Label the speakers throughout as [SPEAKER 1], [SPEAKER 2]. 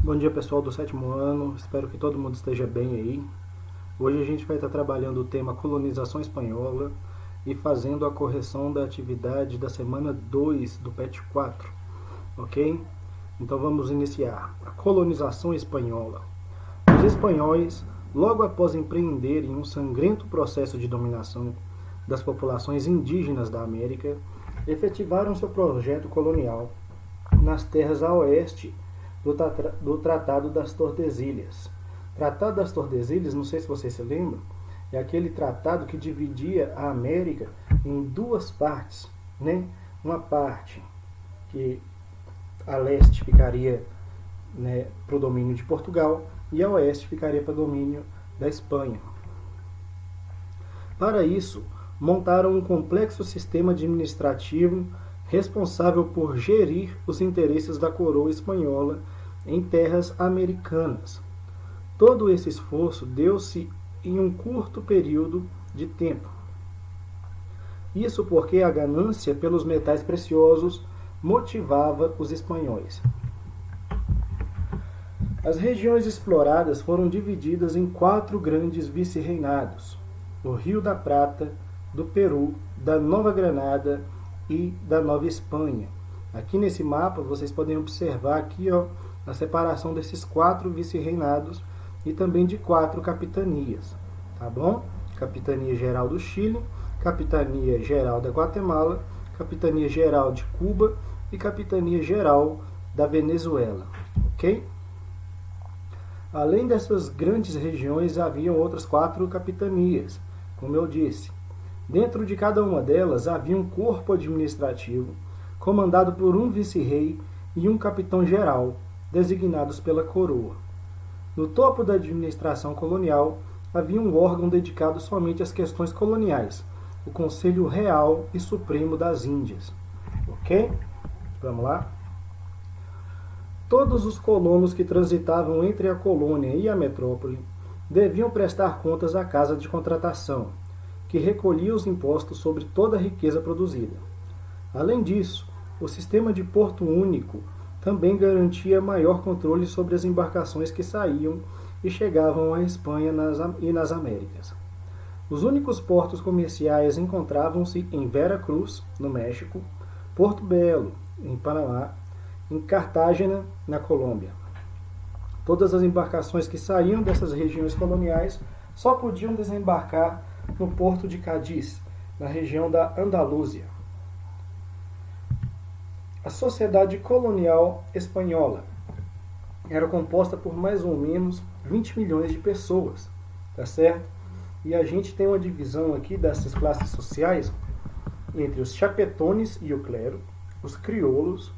[SPEAKER 1] Bom dia, pessoal do sétimo ano, espero que todo mundo esteja bem aí. Hoje a gente vai estar trabalhando o tema colonização espanhola e fazendo a correção da atividade da semana 2 do PET 4, ok? Então vamos iniciar. A colonização espanhola. Os espanhóis, logo após empreenderem um sangrento processo de dominação das populações indígenas da América, efetivaram seu projeto colonial nas terras a oeste do Tratado das Tordesilhas. Tratado das Tordesilhas, não sei se vocês se lembram, é aquele tratado que dividia a América em duas partes, né? Uma parte que a leste ficaria, né, para o domínio de Portugal e a oeste ficaria para o domínio da Espanha. Para isso, montaram um complexo sistema administrativo responsável por gerir os interesses da coroa espanhola em terras americanas. Todo esse esforço deu-se em um curto período de tempo. Isso porque a ganância pelos metais preciosos motivava os espanhóis. As regiões exploradas foram divididas em 4 grandes vice-reinados: o Rio da Prata, do Peru, da Nova Granada e da Nova Espanha. Aqui nesse mapa vocês podem observar aqui, ó, a separação desses 4 vice-reinados e também de 4 capitanias, tá bom? Capitania Geral do Chile, Capitania Geral da Guatemala, Capitania Geral de Cuba e Capitania Geral da Venezuela, ok? Além dessas grandes regiões, haviam outras 4 capitanias, como eu disse. Dentro de cada uma delas havia um corpo administrativo, comandado por um vice-rei e um capitão-geral, designados pela coroa. No topo da administração colonial, havia um órgão dedicado somente às questões coloniais, o Conselho Real e Supremo das Índias. Ok? Vamos lá? Todos os colonos que transitavam entre a colônia e a metrópole deviam prestar contas à Casa de Contratação, que recolhia os impostos sobre toda a riqueza produzida. Além disso, o sistema de porto único também garantia maior controle sobre as embarcações que saíam e chegavam à Espanha e nas Américas. Os únicos portos comerciais encontravam-se em Vera Cruz, no México, Porto Belo, em Panamá, em Cartagena, na Colômbia. Todas as embarcações que saíam dessas regiões coloniais só podiam desembarcar no porto de Cádiz, na região da Andaluzia. A sociedade colonial espanhola era composta por mais ou menos 20 milhões de pessoas, tá certo? E a gente tem uma divisão aqui dessas classes sociais entre os chapetones e o clero, os crioulos,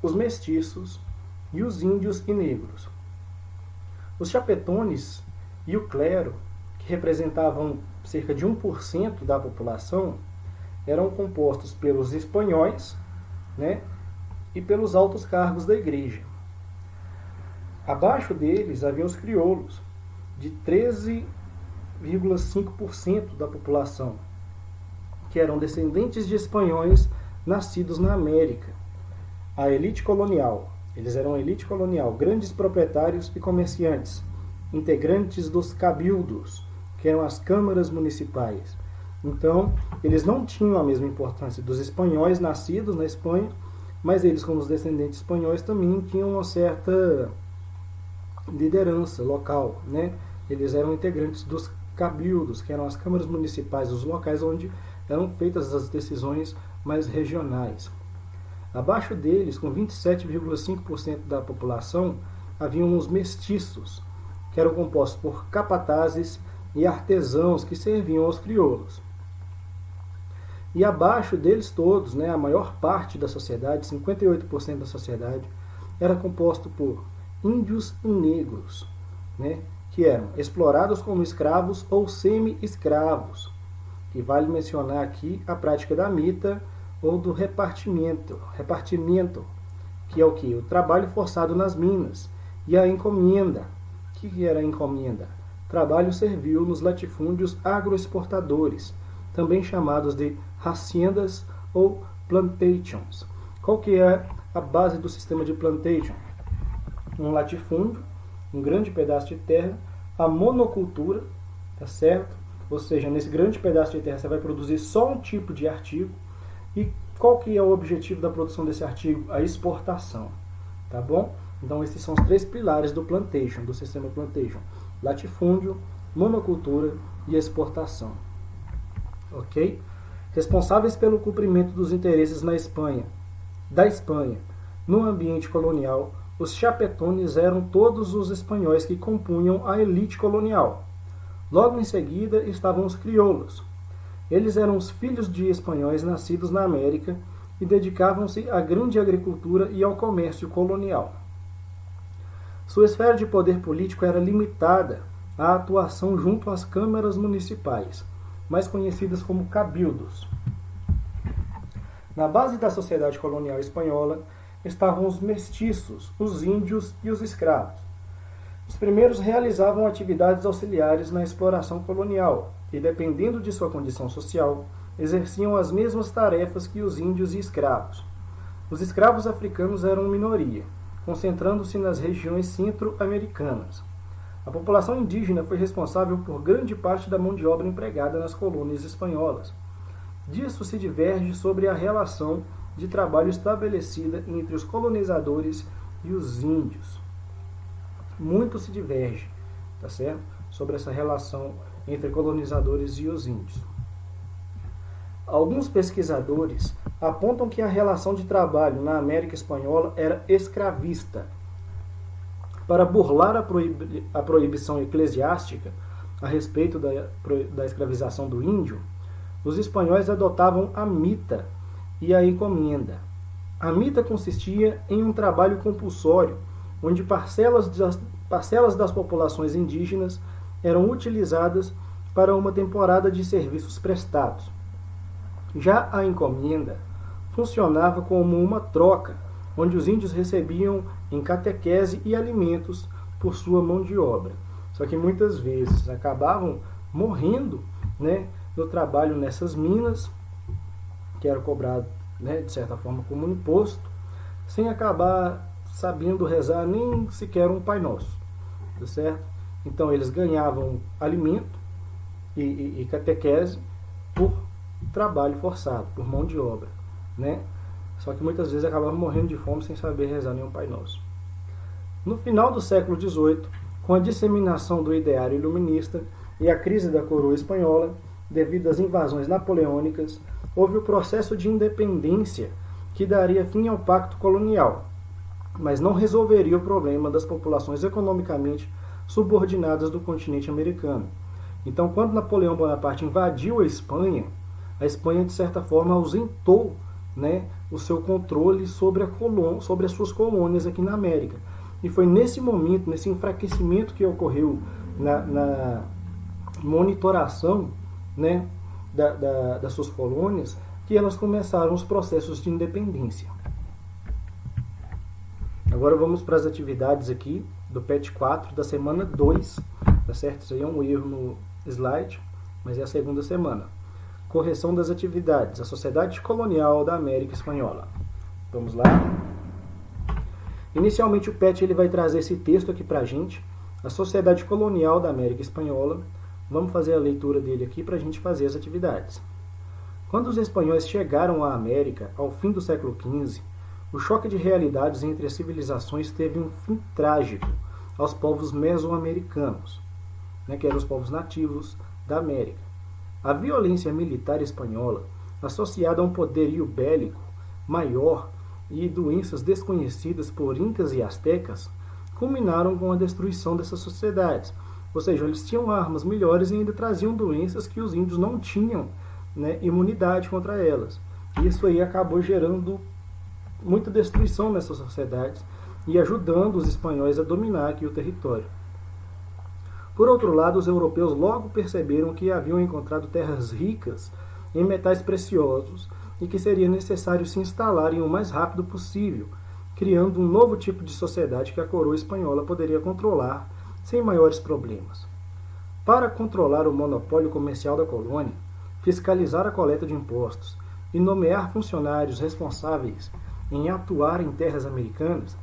[SPEAKER 1] os mestiços e os índios e negros. Os chapetones e o clero, que representavam cerca de 1% da população, eram compostos pelos espanhóis, né, e pelos altos cargos da igreja. Abaixo deles haviam os crioulos, de 13,5% da população, que eram descendentes de espanhóis nascidos na América. A elite colonial, eles eram a elite colonial, grandes proprietários e comerciantes, integrantes dos cabildos, que eram as câmaras municipais. Então, eles não tinham a mesma importância dos espanhóis nascidos na Espanha, mas eles, como os descendentes espanhóis, também tinham uma certa liderança local, né? Eles eram integrantes dos cabildos, que eram as câmaras municipais, os locais onde eram feitas as decisões mais regionais. Abaixo deles, com 27,5% da população, haviam os mestiços, que eram compostos por capatazes e artesãos que serviam aos crioulos. E abaixo deles todos, né, a maior parte da sociedade, 58% da sociedade, era composto por índios e negros, né, que eram explorados como escravos ou semi-escravos. E vale mencionar aqui a prática da mita ou do repartimento, que é o que? O trabalho forçado nas minas, e a encomenda. O que era a encomenda? Trabalho servil nos latifúndios agroexportadores, também chamados de haciendas ou plantations. Qual que é a base do sistema de plantation? um latifúndio, um grande pedaço de terra, a monocultura, tá certo? Ou seja, nesse grande pedaço de terra você vai produzir só um tipo de artigo. E qual que é o objetivo da produção desse artigo? A exportação, tá bom? Então esses são os 3 pilares do plantation, do sistema plantation: latifúndio, monocultura e exportação. Ok? Responsáveis pelo cumprimento dos interesses da Espanha, no ambiente colonial, os chapetones eram todos os espanhóis que compunham a elite colonial. Logo em seguida estavam os crioulos. Eles eram os filhos de espanhóis nascidos na América e dedicavam-se à grande agricultura e ao comércio colonial. Sua esfera de poder político era limitada à atuação junto às câmaras municipais, mais conhecidas como cabildos. Na base da sociedade colonial espanhola estavam os mestiços, os índios e os escravos. Os primeiros realizavam atividades auxiliares na exploração colonial e, dependendo de sua condição social, exerciam as mesmas tarefas que os índios e escravos. Os escravos africanos eram minoria, concentrando-se nas regiões centro-americanas. A população indígena foi responsável por grande parte da mão de obra empregada nas colônias espanholas. Disso se diverge sobre a relação de trabalho estabelecida entre os colonizadores e os índios. Muito se diverge, tá certo? Sobre essa relação entre colonizadores e os índios. Alguns pesquisadores apontam que a relação de trabalho na América Espanhola era escravista. Para burlar a proibição eclesiástica a respeito da escravização do índio, os espanhóis adotavam a mita e a encomenda. A mita consistia em um trabalho compulsório, onde parcelas das populações indígenas eram utilizadas para uma temporada de serviços prestados. Já a encomenda funcionava como uma troca, onde os índios recebiam em catequese e alimentos por sua mão de obra. Só que muitas vezes acabavam morrendo, né, no trabalho nessas minas, que era cobrado, né, de certa forma como um imposto, sem acabar sabendo rezar nem sequer um Pai Nosso, tá certo? Então eles ganhavam alimento e catequese por trabalho forçado, por mão de obra, né? Só que muitas vezes acabavam morrendo de fome sem saber rezar nenhum Pai Nosso. No final do século XVIII, com a disseminação do ideário iluminista e a crise da coroa espanhola, devido às invasões napoleônicas, houve o processo de independência que daria fim ao pacto colonial, mas não resolveria o problema das populações economicamente subordinadas do continente americano. Então, quando Napoleão Bonaparte invadiu a Espanha, de certa forma, ausentou, né, o seu controle sobre as suas colônias aqui na América. E foi nesse momento, nesse enfraquecimento que ocorreu na monitoração, né, das suas colônias, que elas começaram os processos de independência. Agora vamos para as atividades aqui do PET 4 da semana 2, tá certo? Isso aí é um erro no slide, mas é a segunda semana. Correção das atividades, a Sociedade Colonial da América Espanhola. Vamos lá. Inicialmente o PET ele vai trazer esse texto aqui para a gente, a Sociedade Colonial da América Espanhola. Vamos fazer a leitura dele aqui para a gente fazer as atividades. Quando os espanhóis chegaram à América, ao fim do século XV, o choque de realidades entre as civilizações teve um fim trágico aos povos mesoamericanos, né, que eram os povos nativos da América. A violência militar espanhola, associada a um poderio bélico maior e doenças desconhecidas por incas e astecas, culminaram com a destruição dessas sociedades. Ou seja, eles tinham armas melhores e ainda traziam doenças que os índios não tinham, né, imunidade contra elas. Isso aí acabou gerando muita destruição nessas sociedades e ajudando os espanhóis a dominar aqui o território. Por outro lado, os europeus logo perceberam que haviam encontrado terras ricas em metais preciosos e que seria necessário se instalarem o mais rápido possível, criando um novo tipo de sociedade que a coroa espanhola poderia controlar sem maiores problemas. Para controlar o monopólio comercial da colônia, fiscalizar a coleta de impostos e nomear funcionários responsáveis em atuar em terras americanas,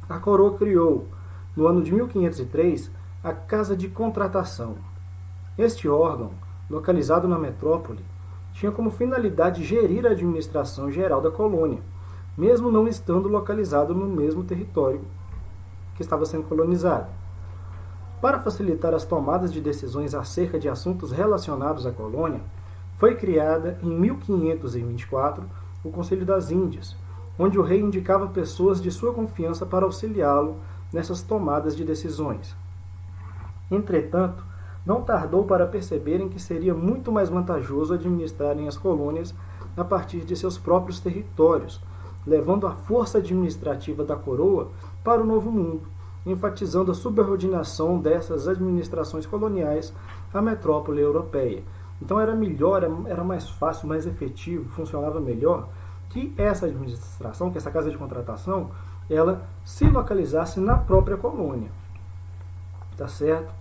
[SPEAKER 1] a coroa criou, no ano de 1503, a Casa de Contratação. Este órgão, localizado na metrópole, tinha como finalidade gerir a administração geral da colônia, mesmo não estando localizado no mesmo território que estava sendo colonizado. Para facilitar as tomadas de decisões acerca de assuntos relacionados à colônia, foi criada em 1524 o Conselho das Índias, onde o rei indicava pessoas de sua confiança para auxiliá-lo nessas tomadas de decisões. Entretanto, não tardou para perceberem que seria muito mais vantajoso administrarem as colônias a partir de seus próprios territórios, levando a força administrativa da coroa para o Novo Mundo, enfatizando a subordinação dessas administrações coloniais à metrópole europeia. Então era melhor, era mais fácil, mais efetivo, funcionava melhor que essa administração, que essa casa de contratação, ela se localizasse na própria colônia. Tá certo?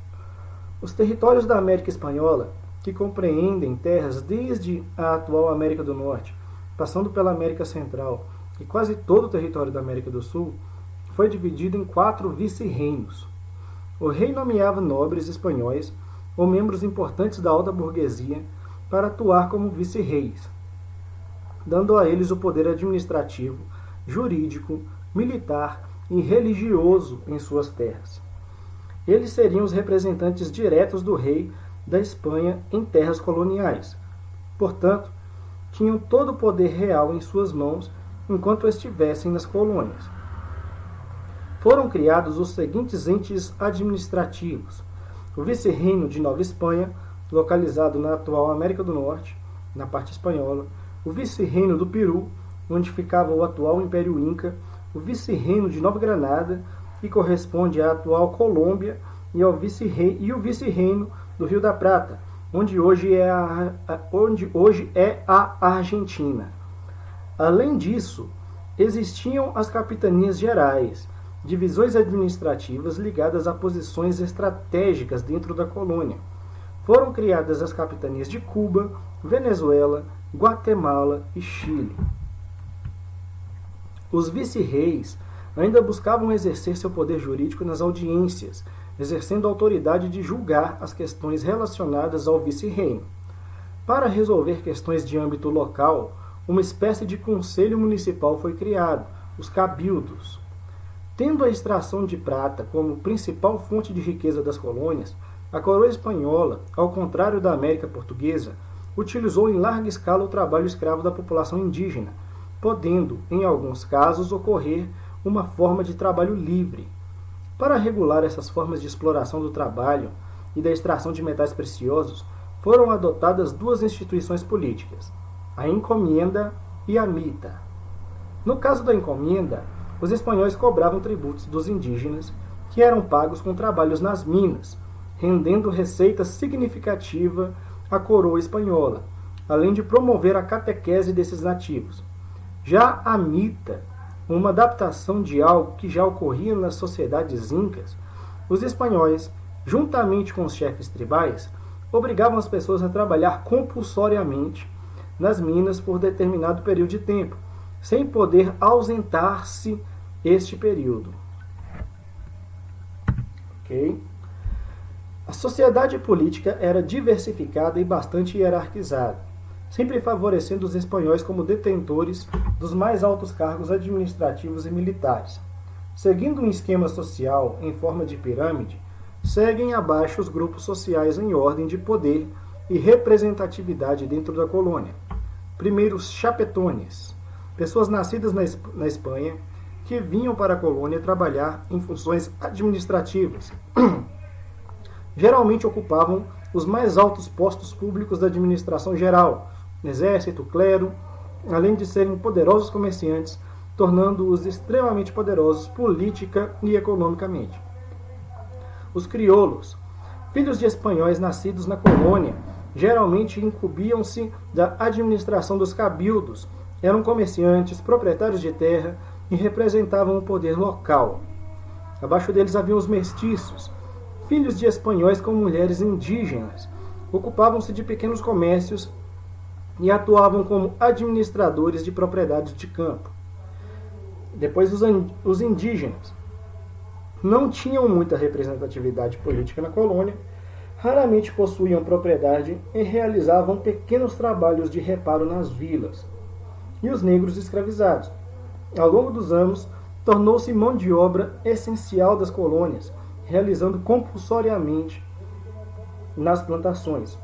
[SPEAKER 1] Os territórios da América Espanhola, que compreendem terras desde a atual América do Norte, passando pela América Central e quase todo o território da América do Sul, foi dividido em 4 vice-reinos. O rei nomeava nobres espanhóis ou membros importantes da alta burguesia para atuar como vice-reis, dando a eles o poder administrativo, jurídico, militar e religioso em suas terras. Eles seriam os representantes diretos do rei da Espanha em terras coloniais. Portanto, tinham todo o poder real em suas mãos enquanto estivessem nas colônias. Foram criados os seguintes entes administrativos: o Vice-Reino de Nova Espanha, localizado na atual América do Norte, na parte espanhola; o Vice-Reino do Peru, onde ficava o atual Império Inca; o Vice-Reino de Nova Granada, que corresponde à atual Colômbia, e o Vice-Reino do Rio da Prata, onde hoje é a Argentina. Além disso, existiam as capitanias gerais, divisões administrativas ligadas a posições estratégicas dentro da colônia. Foram criadas as capitanias de Cuba, Venezuela, Guatemala e Chile. Os vice-reis ainda buscavam exercer seu poder jurídico nas audiências, exercendo a autoridade de julgar as questões relacionadas ao vice-reino. Para resolver questões de âmbito local, uma espécie de conselho municipal foi criado, os cabildos. Tendo a extração de prata como principal fonte de riqueza das colônias, a coroa espanhola, ao contrário da América portuguesa, utilizou em larga escala o trabalho escravo da população indígena, podendo, em alguns casos, ocorrer uma forma de trabalho livre. Para regular essas formas de exploração do trabalho e da extração de metais preciosos, foram adotadas 2 instituições políticas, a encomienda e a mita. No caso da encomienda, os espanhóis cobravam tributos dos indígenas, que eram pagos com trabalhos nas minas, rendendo receita significativa à coroa espanhola, além de promover a catequese desses nativos. Já a mita, uma adaptação de algo que já ocorria nas sociedades incas, os espanhóis, juntamente com os chefes tribais, obrigavam as pessoas a trabalhar compulsoriamente nas minas por determinado período de tempo, sem poder ausentar-se este período. Ok? A sociedade política era diversificada e bastante hierarquizada, sempre favorecendo os espanhóis como detentores dos mais altos cargos administrativos e militares. Seguindo um esquema social em forma de pirâmide, seguem abaixo os grupos sociais em ordem de poder e representatividade dentro da colônia. Primeiro, os chapetones, pessoas nascidas na Espanha que vinham para a colônia trabalhar em funções administrativas. Geralmente ocupavam os mais altos postos públicos da administração geral, exército, clero, além de serem poderosos comerciantes, tornando-os extremamente poderosos política e economicamente. Os crioulos, filhos de espanhóis nascidos na colônia, geralmente incumbiam-se da administração dos cabildos, eram comerciantes, proprietários de terra e representavam o poder local. Abaixo deles haviam os mestiços, filhos de espanhóis com mulheres indígenas, ocupavam-se de pequenos comércios e atuavam como administradores de propriedades de campo. Depois os indígenas, não tinham muita representatividade política na colônia, raramente possuíam propriedade e realizavam pequenos trabalhos de reparo nas vilas. E os negros escravizados. Ao longo dos anos, tornou-se mão de obra essencial das colônias, realizando compulsoriamente nas plantações.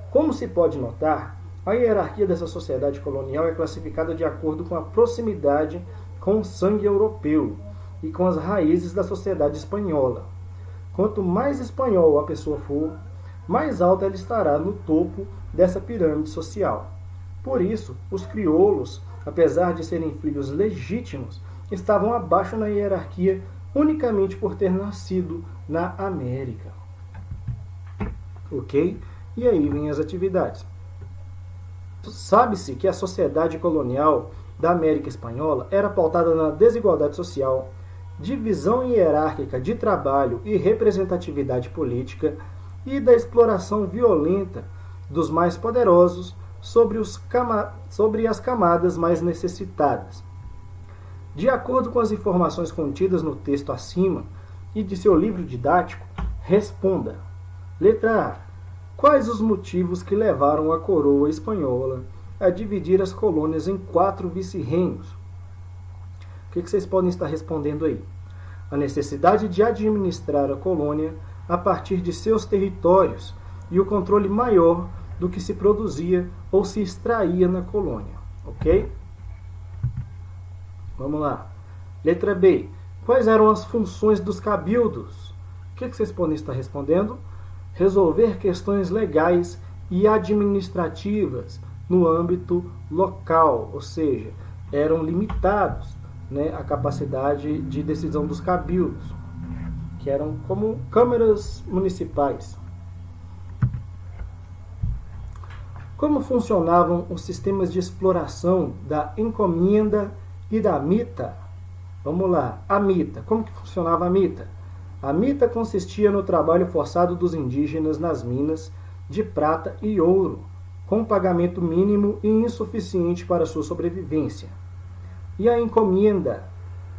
[SPEAKER 1] Como se pode notar, a hierarquia dessa sociedade colonial é classificada de acordo com a proximidade com o sangue europeu e com as raízes da sociedade espanhola. Quanto mais espanhol a pessoa for, mais alta ela estará no topo dessa pirâmide social. Por isso, os crioulos, apesar de serem filhos legítimos, estavam abaixo na hierarquia unicamente por ter nascido na América. Ok? E aí vem as atividades. Sabe-se que a sociedade colonial da América Espanhola era pautada na desigualdade social, divisão hierárquica de trabalho e representatividade política e da exploração violenta dos mais poderosos sobre as camadas mais necessitadas. De acordo com as informações contidas no texto acima e de seu livro didático, responda. Letra A. Quais os motivos que levaram a coroa espanhola a dividir as colônias em 4 vice-reinos? O que vocês podem estar respondendo aí? A necessidade de administrar a colônia a partir de seus territórios e o controle maior do que se produzia ou se extraía na colônia. Ok? Vamos lá. Letra B. Quais eram as funções dos cabildos? O que vocês podem estar respondendo? Resolver questões legais e administrativas no âmbito local, ou seja, eram limitados, a capacidade de decisão dos cabildos, que eram como câmaras municipais. Como funcionavam os sistemas de exploração da encomenda e da mita? Vamos lá, a mita. Como que funcionava a mita? A mita consistia no trabalho forçado dos indígenas nas minas de prata e ouro, com pagamento mínimo e insuficiente para sua sobrevivência. E a encomenda?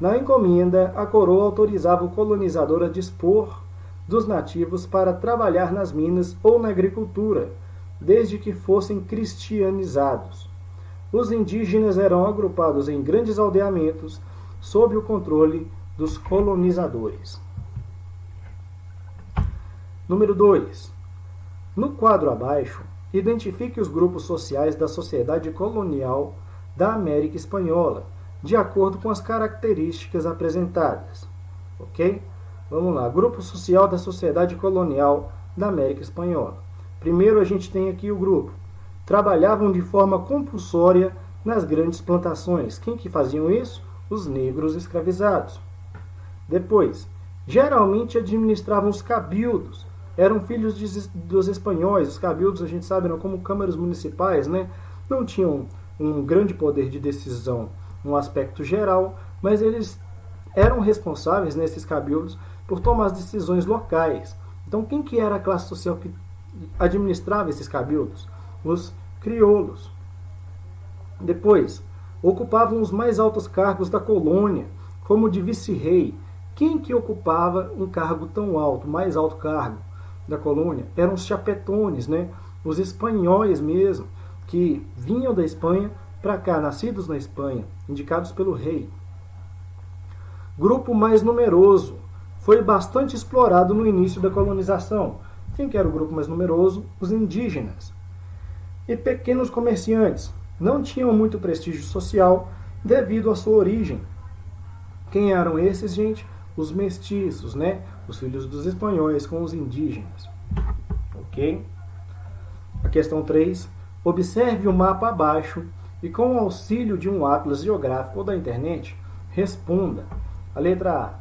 [SPEAKER 1] Na encomenda, a coroa autorizava o colonizador a dispor dos nativos para trabalhar nas minas ou na agricultura, desde que fossem cristianizados. Os indígenas eram agrupados em grandes aldeamentos sob o controle dos colonizadores. Número 2. No quadro abaixo, identifique os grupos sociais da sociedade colonial da América Espanhola, de acordo com as características apresentadas. Ok? Vamos lá. Grupo social da sociedade colonial da América Espanhola. Primeiro a gente tem aqui o grupo. Trabalhavam de forma compulsória nas grandes plantações. Quem que faziam isso? Os negros escravizados. Depois, geralmente administravam os cabildos. Eram filhos dos espanhóis. Os cabildos, a gente sabe, eram como câmaras municipais, Não tinham um grande poder de decisão no aspecto geral, mas eles eram responsáveis, nesses cabildos, por tomar as decisões locais. Então, quem que era a classe social que administrava esses cabildos? Os crioulos. Depois, ocupavam os mais altos cargos da colônia, como de vice-rei. Quem que ocupava um cargo tão alto, mais alto cargo da colônia? Eram os chapetones, Os espanhóis mesmo, que vinham da Espanha para cá, nascidos na Espanha, indicados pelo rei. Grupo mais numeroso. Foi bastante explorado no início da colonização. Quem que era o grupo mais numeroso? Os indígenas. E pequenos comerciantes. Não tinham muito prestígio social devido à sua origem. Quem eram esses, gente? Os mestiços, Os filhos dos espanhóis com os indígenas. Ok? A questão 3. Observe o mapa abaixo e, com o auxílio de um atlas geográfico ou da internet, responda. A letra A.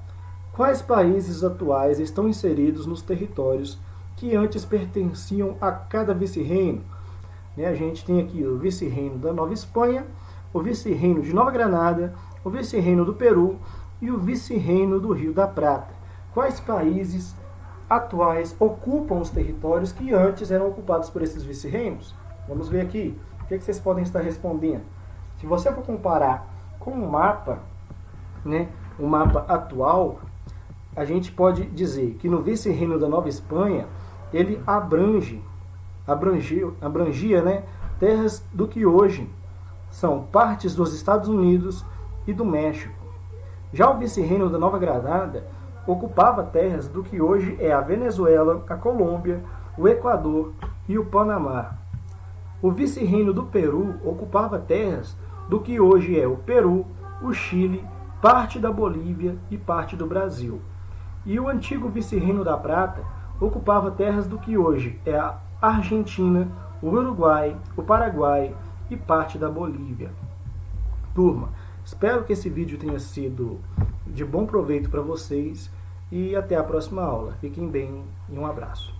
[SPEAKER 1] Quais países atuais estão inseridos nos territórios que antes pertenciam a cada vice-reino? A gente tem aqui o vice-reino da Nova Espanha, o vice-reino de Nova Granada, o vice-reino do Peru e o vice-reino do Rio da Prata. Quais países atuais ocupam os territórios que antes eram ocupados por esses vice-reinos? Vamos ver aqui. O que vocês podem estar respondendo? Se você for comparar com o mapa, o mapa atual, a gente pode dizer que no vice-reino da Nova Espanha, ele abrangia, né, terras do que hoje são partes dos Estados Unidos e do México. Já o vice-reino da Nova Granada ocupava terras do que hoje é a Venezuela, a Colômbia, o Equador e o Panamá. O vice-reino do Peru ocupava terras do que hoje é o Peru, o Chile, parte da Bolívia e parte do Brasil. E o antigo vice-reino da Prata ocupava terras do que hoje é a Argentina, o Uruguai, o Paraguai e parte da Bolívia. Turma, espero que esse vídeo tenha sido de bom proveito para vocês e até a próxima aula. Fiquem bem e um abraço.